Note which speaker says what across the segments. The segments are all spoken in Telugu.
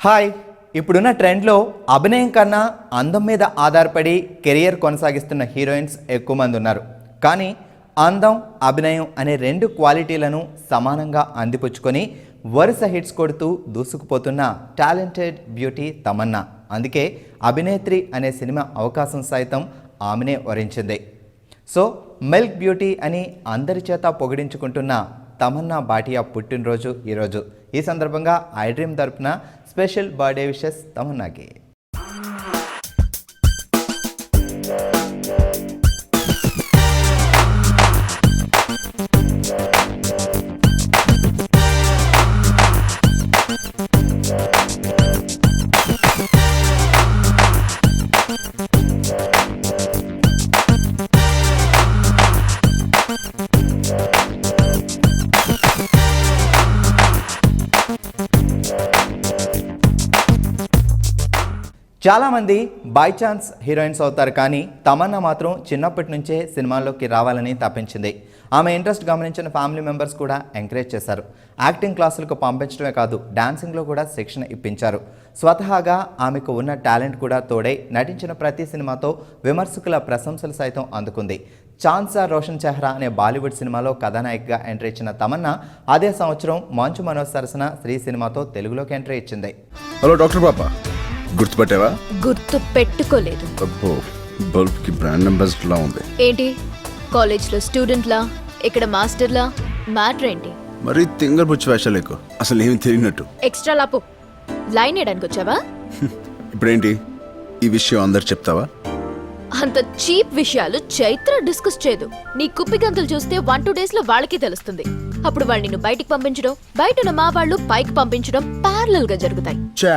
Speaker 1: హాయ్, ఇప్పుడున్న ట్రెండ్లో అభినయం కన్నా అందం మీద ఆధారపడి కెరియర్ కొనసాగిస్తున్న హీరోయిన్స్ ఎక్కువ మంది ఉన్నారు. కానీ అందం, అభినయం అనే రెండు క్వాలిటీలను సమానంగా అందిపుచ్చుకొని వరుస హిట్స్ కొడుతూ దూసుకుపోతున్న టాలెంటెడ్ బ్యూటీ తమన్నా. అందుకే అభినేత్రి అనే సినిమా అవకాశం సైతం ఆమెనే వరించింది. సో మిల్క్ బ్యూటీ అని అందరి చేత పొగిడించుకుంటున్న తమన్నా భాటియా పుట్టినరోజు ఈరోజు. ఈ సందర్భంగా ఐ డ్రీమ్ తరపున స్పెషల్ బర్త్డే విషెస్ తమన్నాకి. చాలామంది బై ఛాన్స్ హీరోయిన్స్ అవుతారు, కానీ తమన్నా మాత్రం చిన్నప్పటి నుంచే సినిమాల్లోకి రావాలని తప్పించింది. ఆమె ఇంట్రెస్ట్ గమనించిన ఫ్యామిలీ మెంబర్స్ కూడా ఎంకరేజ్ చేశారు. యాక్టింగ్ క్లాసులకు పంపించడమే కాదు, డాన్సింగ్లో కూడా శిక్షణ ఇప్పించారు. స్వతహాగా ఆమెకు ఉన్న టాలెంట్ కూడా తోడై నటించిన ప్రతి సినిమాతో విమర్శకుల ప్రశంసలు సైతం అందుకుంది. ఛాన్సా రోషన్ చెహ్రా అనే బాలీవుడ్ సినిమాలో కథానాయికగా ఎంట్రీ ఇచ్చిన తమన్నా అదే సంవత్సరం మంచు మనోజ్ సరసన స్త్రీ సినిమాతో తెలుగులోకి ఎంట్రీ ఇచ్చింది.
Speaker 2: హలో డాక్టర్ పాపా, గుర్తుపట్టావా?
Speaker 3: గుర్తు పెట్టుకోలేదు.
Speaker 2: అబ్బో, బల్బ్ కి బ్రాండ్ అంబాసిడర్ లా ఉంది.
Speaker 3: ఏంటి కాలేజ్ లో స్టూడెంట్ లా, ఇక్కడ మాస్టర్ లా? మ్యాటర్ ఏంటి?
Speaker 2: మరి తింగర్ బుచ్చి వేషాలు ఎక్కువ, అసలు ఏమి తెలియనట్టు.
Speaker 3: ఎక్స్ట్రా లాపు లైన్ వేయడానికి వచ్చావా?
Speaker 2: ఇప్పుడేంటి ఈ విషయం అందరు చెప్తావా?
Speaker 3: అంత చీప్ విషయాలు చైత్ర డిస్కస్ చేయదు. నీ కుప్పి గంతులు చూస్తే 1-2 days లో వాళ్ళకి తెలుస్తుంది. అప్పుడు వాళ్ళు నిన్ను బయటికి పంపించడం, బయట ఉన్న మా వాళ్ళు పైకి పంపించడం ప్యారలల్ గా జరుగుతాయి.
Speaker 2: చా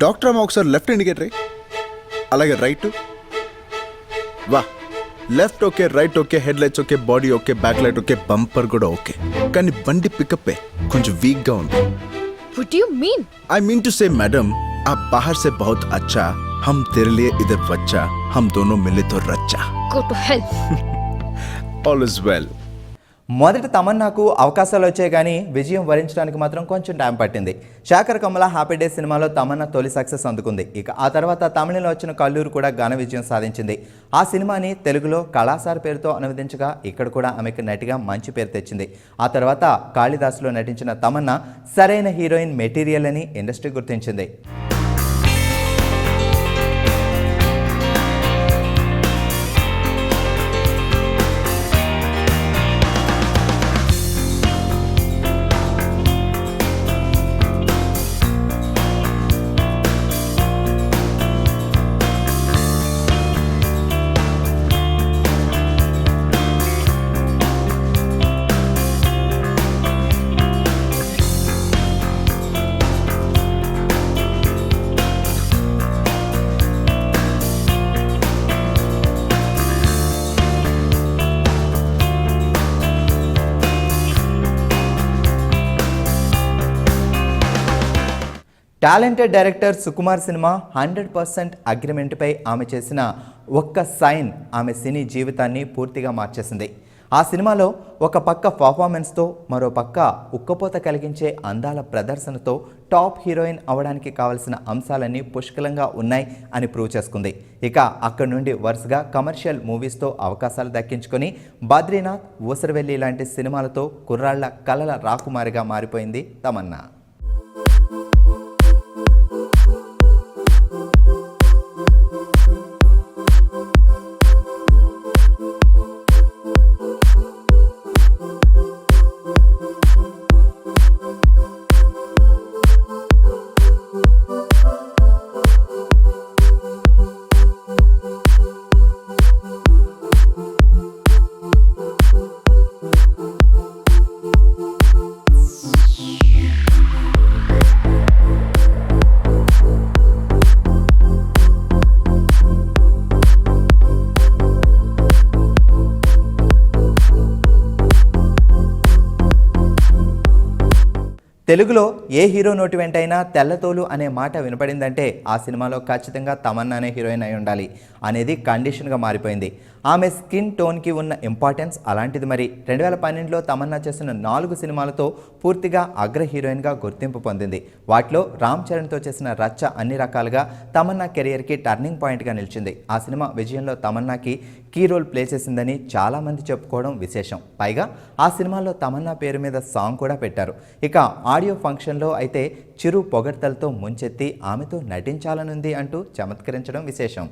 Speaker 2: డాక్టర్ అమ్మ ఒకసారి లెఫ్ట్ ఇండికేటర్, అలాగే రైట్. వా, left okay, right okay, head lights okay, body okay, back light okay, bumper కూడా ఓకే. కానీ బండి పికప్ కొంచెం వీక్ గా ఉంది.
Speaker 3: What do you mean?
Speaker 2: I mean to say madam, आप बाहर से बहुत अच्छा, हम तेरे लिए इधर बच्चा, हम दोनों मिले तो रच्चा.
Speaker 3: Go to hell.
Speaker 2: All is well.
Speaker 1: మొదట తమన్నాకు అవకాశాలు వచ్చాయి, కానీ విజయం వరించడానికి మాత్రం కొంచెం టైం పట్టింది. శేఖర్ కమల హ్యాపీ డే సినిమాలో తమన్నా తొలి సక్సెస్ అందుకుంది. ఇక ఆ తర్వాత తమిళంలో వచ్చిన కల్లూరు కూడా ఘన విజయం సాధించింది. ఆ సినిమాని తెలుగులో కళాసార్ పేరుతో అనువదించగా ఇక్కడ కూడా ఆమెకు నటిగా మంచి పేరు తెచ్చింది. ఆ తర్వాత కాళిదాసులో నటించిన తమన్నా సరైన హీరోయిన్ మెటీరియల్ అని ఇండస్ట్రీ గుర్తించింది. టాలెంటెడ్ డైరెక్టర్ సుకుమార్ సినిమా 100% అగ్రిమెంట్పై ఆమె చేసిన ఒక్క సైన్ ఆమె సినీ జీవితాన్ని పూర్తిగా మార్చేసింది. ఆ సినిమాలో ఒక పక్క పర్ఫార్మెన్స్తో, మరో పక్క ఉక్కపోత కలిగించే అందాల ప్రదర్శనతో టాప్ హీరోయిన్ అవడానికి కావలసిన అంశాలన్నీ పుష్కలంగా ఉన్నాయి అని ప్రూవ్ చేసుకుంది. ఇక అక్కడి నుండి వరుసగా కమర్షియల్ మూవీస్తో అవకాశాలు దక్కించుకొని బద్రీనాథ్, ఊసరవెల్లి లాంటి సినిమాలతో కుర్రాళ్ల కలల రాకుమారిగా మారిపోయింది తమన్నా. తెలుగులో ఏ హీరో నోటి వెంటైనా తెల్లతోలు అనే మాట వినపడిందంటే ఆ సినిమాలో ఖచ్చితంగా తమన్నానే హీరోయిన్ అయి ఉండాలి. అనేది కండిషన్గా మారిపోయింది. ఆమె స్కిన్ టోన్కి ఉన్న ఇంపార్టెన్స్ అలాంటిది. మరి 2012లో తమన్నా చేసిన 4 సినిమాలతో పూర్తిగా అగ్ర హీరోయిన్గా గుర్తింపు పొందింది. వాటిలో రామ్ చరణ్తో చేసిన రచ్చ అన్ని రకాలుగా తమన్నా కెరియర్కి టర్నింగ్ పాయింట్గా నిలిచింది. ఆ సినిమా విజయంలో తమన్నాకి కీ రోల్ ప్లే చేసిందని చాలామంది చెప్పుకోవడం విశేషం. పైగా ఆ సినిమాలో తమన్నా పేరు మీద సాంగ్ కూడా పెట్టారు. ఇక ఆడియో ఫంక్షన్లో అయితే చిరు పొగడ్తలతో ముంచెత్తి ఆమెతో నటించాలనుంది అంటూ చమత్కరించడం విశేషం.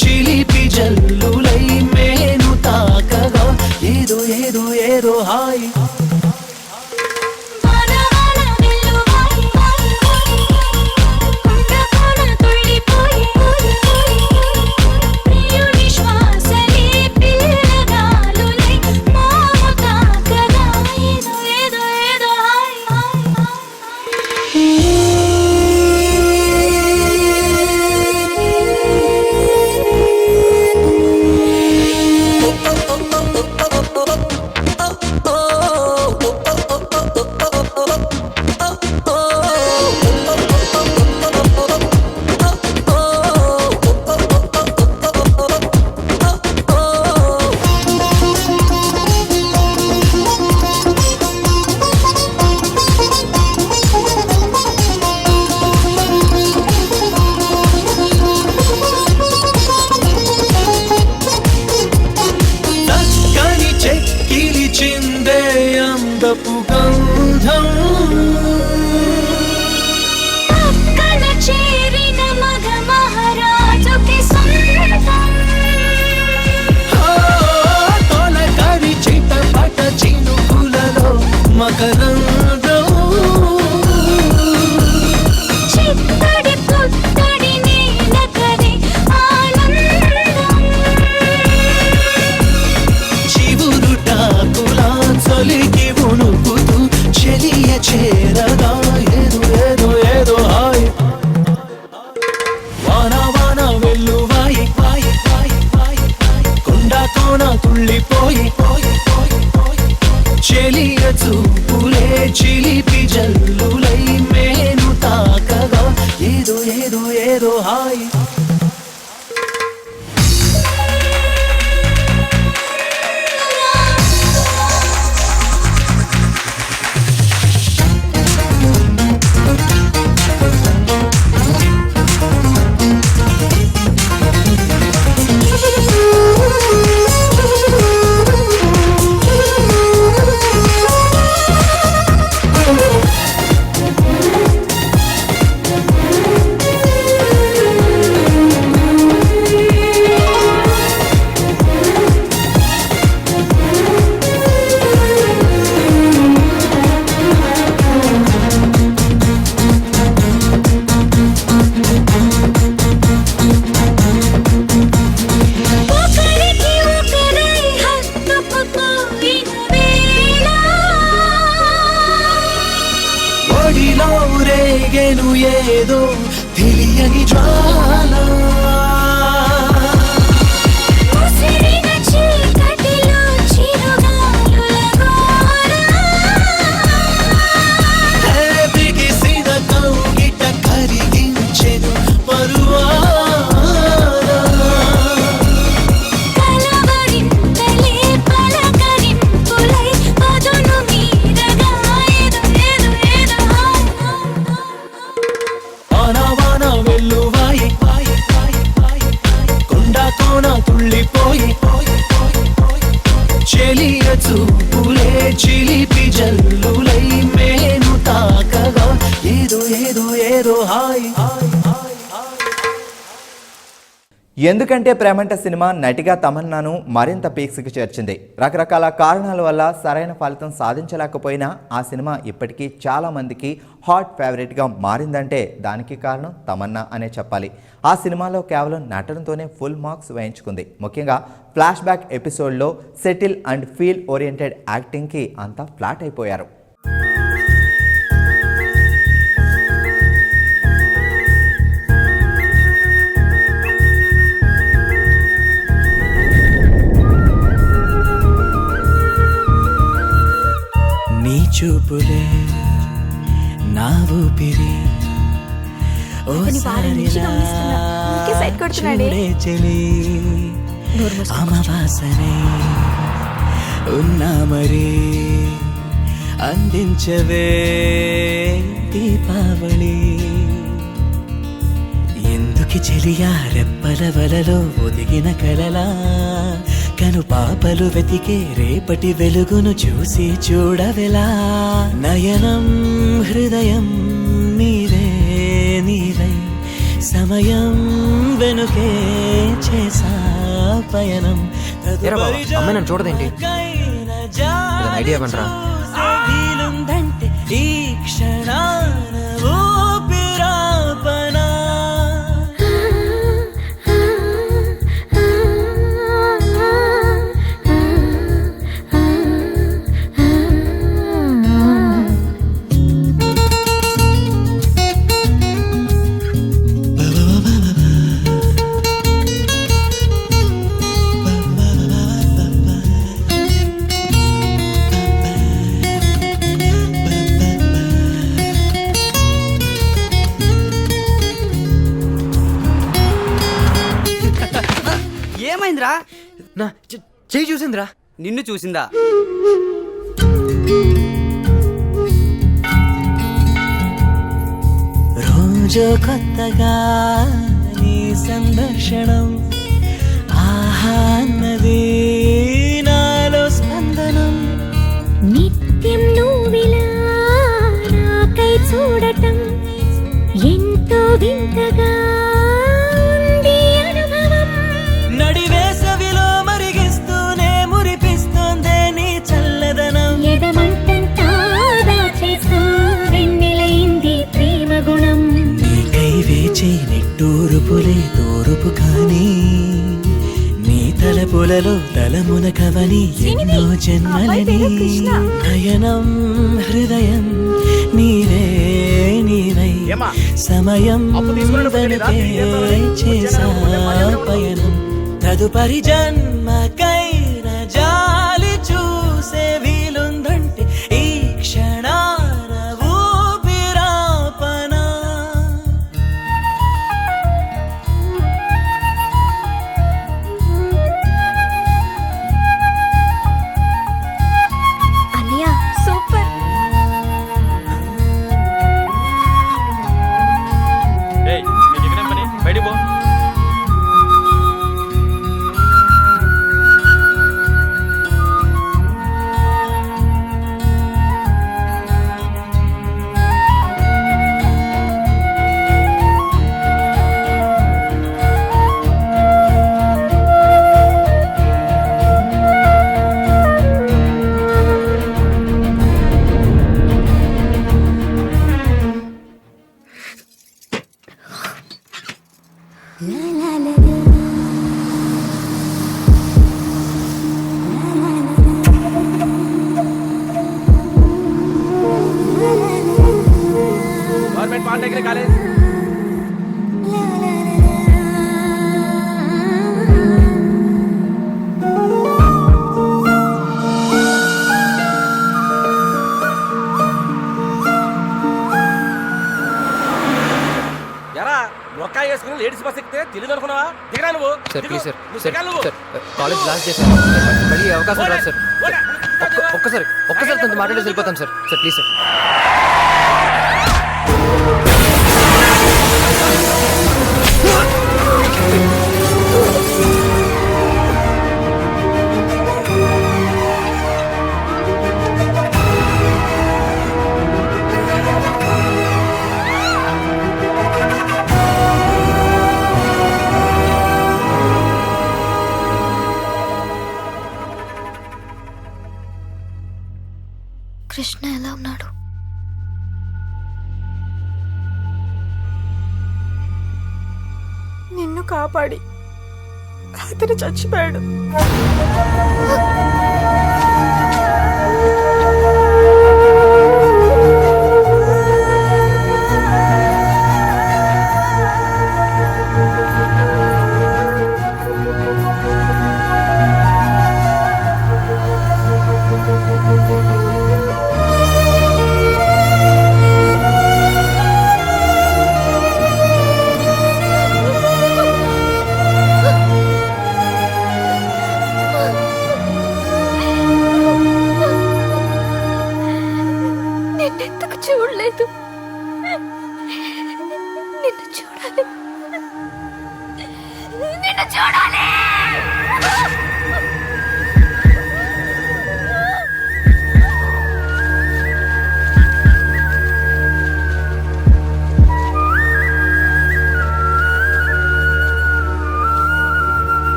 Speaker 4: చిలిపి జల్లులై మేను తాకగా ఏదో ఏదో ఏదో హాయ్ అందపు గంధం పక్కన చేరిన మగ మహారాజుకి సొంతం తొలకరి చిటపట చినుకులలో మకరందం చిత్తడి పుత్తడి నీలకరి ఆనందం చివురుటాకులా చలికి ఉణుకుతూ చెలియ చేరగా ఏదో ఏదో ఏదో హాయ్ వాన వాన వెల్లువాయి పాయి పాయి పాయి కొండ కోన తుళ్ళిపోయి పోయి పోయి పోయి చెలియ చూపులే చిలిపి జల్లులై మేను తాకగా ఏదో ఏదో ఏదో హాయ్ రేగెను ఏదో తెలియని జ్వాల బిగిసిన కౌగిట కరిగించెను పరువాల కలవరింతలే పలకరింపులై పదును మీరగా ఏదో ఏదో ఏదో వాన వాన వెల్లువాయి పాయి పాయి
Speaker 1: ఎందుకంటే ప్రేమంట సినిమా నటిగా తమన్నాను మరింత పీక్స్కి చేర్చింది. రకరకాల కారణాల వల్ల సరైన ఫలితం సాధించలేకపోయినా ఆ సినిమా ఇప్పటికీ చాలా మందికి హాట్ ఫేవరెట్గా మారిందంటే దానికి కారణం తమన్నా అనే చెప్పాలి. ఆ సినిమాలో కేవలం నటనతోనే ఫుల్ మార్క్స్ వేయించుకుంది. ముఖ్యంగా ఫ్లాష్ బ్యాక్ ఎపిసోడ్లో సెటిల్ అండ్ ఫీల్ ఓరియంటెడ్ యాక్టింగ్కి అంతా ఫ్లాట్ అయిపోయారు.
Speaker 5: చూపులే నా ఊపిరి అమవాసనే ఉన్నా మరి అందించవే దీపావళి. ఎందుకి చెలియా రెప్పల వలలో ఒదిగిన కలలా కను పాపలు వెతికే రేపటి వెలుగును చూసి చూడవెలా. నయనం హృదయం నీవే నీవై సమయం వెనుకే చేసా పయనం.
Speaker 6: అమ్మాయి చూడదేంటి ఐడియా ఇవ్వండిరా.
Speaker 5: వీలుందంటే ఈ క్షణాన ఊపిరాపనా.
Speaker 6: ఏమైందిరా? నా చెయ్యి చూసిందిరా. నిన్ను చూసిందా?
Speaker 5: రోజు కొత్తగా నీ సందర్శనం ఆహా అన్నది నాలో స్పందనం.
Speaker 4: నిత్యం నువ్విలా నాకై చూడటం ఎంతో వింతగా ఉంది అనుభవం.
Speaker 5: నడివేసవిలో మరిగిస్తూనే మురిపిస్తోందే నీ చల్లదనం.
Speaker 4: ఎదమంటంతా దాచేస్తూ వెన్నెలైంది ప్రేమ గుణం.
Speaker 5: నీకై వేచే నిట్టూరుపులే తోరుపు కానీ నీ తలపులలో తలమున కవని ఎన్నో జన్మలని. నయనం హృదయం నీవే నీవై సమయం వెనుకే చేసా పయనం. తదుపరి జన్మకైన జాలి చూసే వీలుందంటే ఈ క్షణాన ఊపిరాపనా.
Speaker 4: అన్నయ్య super.
Speaker 6: Government polytechnic college. Mokka వేసుకుని లేడీస్ బస్ ఎక్కితే తెలియదు అనుకున్నావా? దిగరా నువ్వు.
Speaker 7: Sir please sir
Speaker 6: sir
Speaker 7: college last చేశాను. మళ్ళీ అవకాశం రాదు సార్. ఒక్కసారి తనతో మాట్లాడేసి వెళ్ళిపోతాం సార్. Please sir.
Speaker 3: కృష్ణ ఎలా ఉన్నాడు?
Speaker 8: నిన్ను కాపాడి అతను చచ్చిపోయాడు.
Speaker 3: నిన్నెందుకు చూడలేదు? నిన్ను చూడాలి, నిన్ను చూడాలి.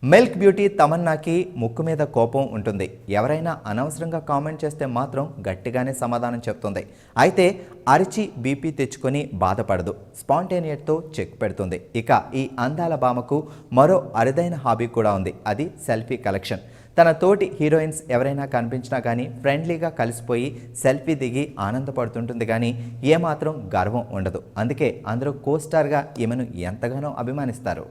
Speaker 1: మిల్క్ బ్యూటీ తమన్నాకి ముక్కు మీద కోపం ఉంటుంది. ఎవరైనా అనవసరంగా కామెంట్ చేస్తే మాత్రం గట్టిగానే సమాధానం చెప్తుంది. అయితే అరిచి బీపీ తెచ్చుకొని బాధపడదు. స్పాంటేనియట్తో చెక్ పెడుతుంది. ఇక ఈ అందాల భామకు మరో అరుదైన హాబీ కూడా ఉంది. అది సెల్ఫీ కలెక్షన్. తన తోటి హీరోయిన్స్ ఎవరైనా కనిపించినా కానీ ఫ్రెండ్లీగా కలిసిపోయి సెల్ఫీ దిగి ఆనందపడుతుంటుంది. కానీ ఏమాత్రం గర్వం ఉండదు. అందుకే అందరూ కోస్టార్గా ఈమెను ఎంతగానో అభిమానిస్తారు.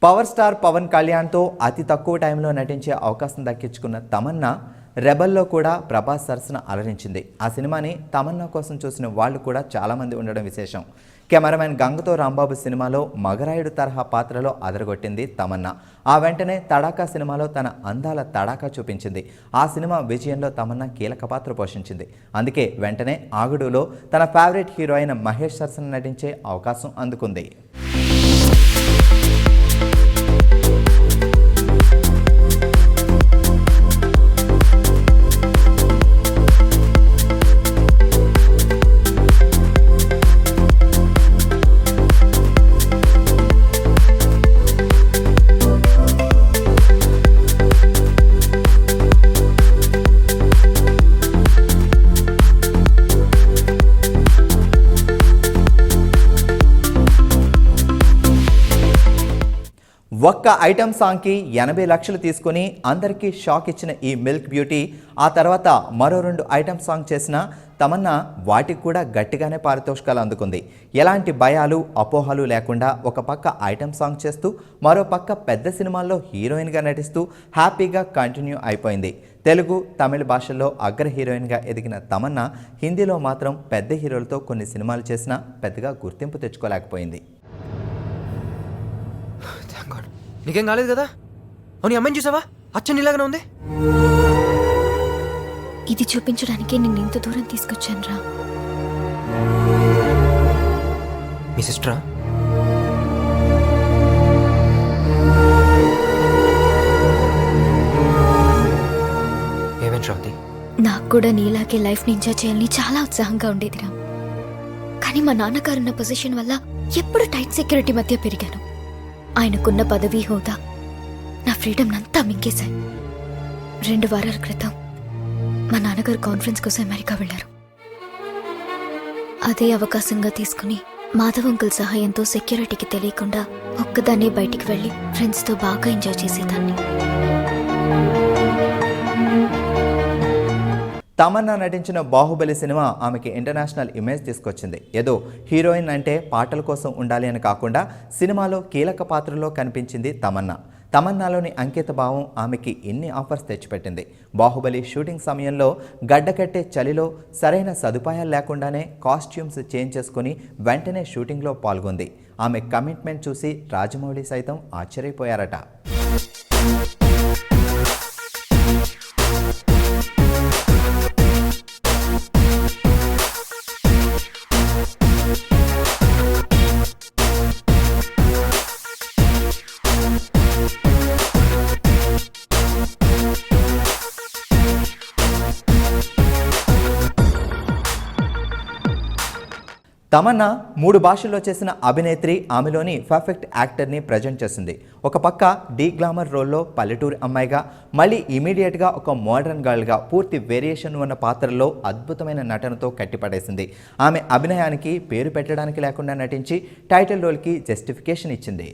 Speaker 1: పవర్ స్టార్ పవన్ కళ్యాణ్తో అతి తక్కువ టైంలో నటించే అవకాశం దక్కించుకున్న తమన్నా రెబల్లో కూడా ప్రభాస్ సరసన అలరించింది. ఆ సినిమాని తమన్నా కోసం చూసిన వాళ్ళు కూడా చాలామంది ఉండడం విశేషం. కెమెరామెన్ గంగతో రాంబాబు సినిమాలో మగరాయుడు తరహా పాత్రలో అదరగొట్టింది తమన్నా. ఆ వెంటనే తడాకా సినిమాలో తన అందాల తడాకా చూపించింది. ఆ సినిమా విజయంలో తమన్నా కీలక పాత్ర పోషించింది. అందుకే వెంటనే ఆగుడులో తన ఫేవరెట్ హీరో అయిన మహేష్ సరసన నటించే అవకాశం అందుకుంది. ఒక్క ఐటమ్ సాంగ్కి 80 లక్షలు తీసుకుని అందరికీ షాక్ ఇచ్చిన ఈ మిల్క్ బ్యూటీ ఆ తర్వాత మరో 2 ఐటమ్ సాంగ్ చేసిన తమన్నా వాటికి కూడా గట్టిగానే పారితోషికాలు అందుకుంది. ఎలాంటి భయాలు అపోహలు లేకుండా ఒక పక్క ఐటమ్ సాంగ్ చేస్తూ మరో పక్క పెద్ద సినిమాల్లో హీరోయిన్గా నటిస్తూ హ్యాపీగా కంటిన్యూ అయిపోయింది. తెలుగు తమిళ భాషల్లో అగ్ర హీరోయిన్గా ఎదిగిన తమన్నా హిందీలో మాత్రం పెద్ద హీరోలతో కొన్ని సినిమాలు చేసినా పెద్దగా గుర్తింపు తెచ్చుకోలేకపోయింది.
Speaker 7: నీకేం కాలేదు కదా? అవును, అమ్మాయిని చూసావా? అచ్చని ఇలాగనే ఉంది.
Speaker 3: ఇది చూపించడానికే నిన్ను ఇంత దూరం తీసుకొచ్చాను రా.
Speaker 7: మీ సిస్టరా? ఏమేంటి రావుతి?
Speaker 3: నాకు కూడా నీలాగే లైఫ్ ఎంజాయ్ చేయాలని చాలా ఉత్సాహంగా ఉండేదిరా. కానీ మా నాన్నగారున్న పొజిషన్ వల్ల ఎప్పుడు టైట్ సెక్యూరిటీ మధ్య పెరిగాను. ఆయనకున్న పదవి హోదా నా ఫ్రీడమ్ అంతా మింగేశాయి. 2 వారాల క్రితం మా నాన్నగారు కాన్ఫరెన్స్ కోసం అమెరికా వెళ్లారు. అదే అవకాశంగా తీసుకుని మాధవ్ అంకుల్ సహాయంతో సెక్యూరిటీకి తెలియకుండా ఒక్కదాన్నే బయటికి వెళ్లి ఫ్రెండ్స్తో బాగా ఎంజాయ్ చేసేదాన్ని.
Speaker 1: తమన్నా నటించిన బాహుబలి సినిమా ఆమెకి ఇంటర్నేషనల్ ఇమేజ్ తీసుకొచ్చింది. ఏదో హీరోయిన్ అంటే పాటల కోసం ఉండాలి అని కాకుండా సినిమాలో కీలక పాత్రలో కనిపించింది తమన్నా. తమన్నాలోని అంకిత భావం ఆమెకి ఎన్ని ఆఫర్స్ తెచ్చిపెట్టింది. బాహుబలి షూటింగ్ సమయంలో గడ్డకట్టే చలిలో సరైన సదుపాయాలు లేకుండానే కాస్ట్యూమ్స్ చేంజ్ చేసుకుని వెంటనే షూటింగ్లో పాల్గొంది. ఆమె కమిట్మెంట్ చూసి రాజమౌళి సైతం ఆశ్చర్యపోయారట. తమన్నా 3 భాషల్లో చేసిన అభినేత్రి. ఆమెలోని పర్ఫెక్ట్ యాక్టర్ని ప్రజెంట్ చేసింది. ఒక పక్క డీ గ్లామర్ రోల్లో పల్లెటూరి అమ్మాయిగా, మళ్ళీ ఇమీడియట్గా ఒక మోడర్న్ గర్ల్గా పూర్తి వేరియేషన్ ఉన్న పాత్రల్లో అద్భుతమైన నటనతో కట్టిపడేసింది. ఆమె అభినయానికి పేరు పెట్టడానికి లేకుండా నటించి టైటిల్ రోల్కి జస్టిఫికేషన్ ఇచ్చింది.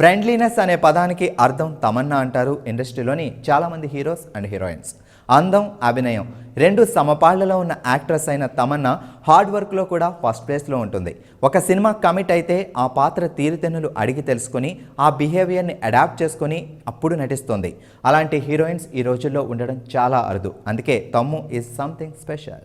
Speaker 1: ఫ్రెండ్లీనెస్ అనే పదానికి అర్థం తమన్నా అంటారు ఇండస్ట్రీలోని చాలామంది హీరోస్ అండ్ హీరోయిన్స్. అందం, అభినయం రెండు సమపాళ్లలో ఉన్న యాక్ట్రెస్ అయిన తమన్నా హార్డ్ వర్క్లో కూడా ఫస్ట్ ప్లేస్లో ఉంటుంది. ఒక సినిమా కమిట్ అయితే ఆ పాత్ర తీరుతెన్నులు అడిగి తెలుసుకొని ఆ బిహేవియర్ని అడాప్ట్ చేసుకొని అప్పుడు నటిస్తుంది. అలాంటి హీరోయిన్స్ ఈ రోజుల్లో ఉండడం చాలా అరుదు. అందుకే తమ్ము ఈజ్ సంథింగ్ స్పెషల్.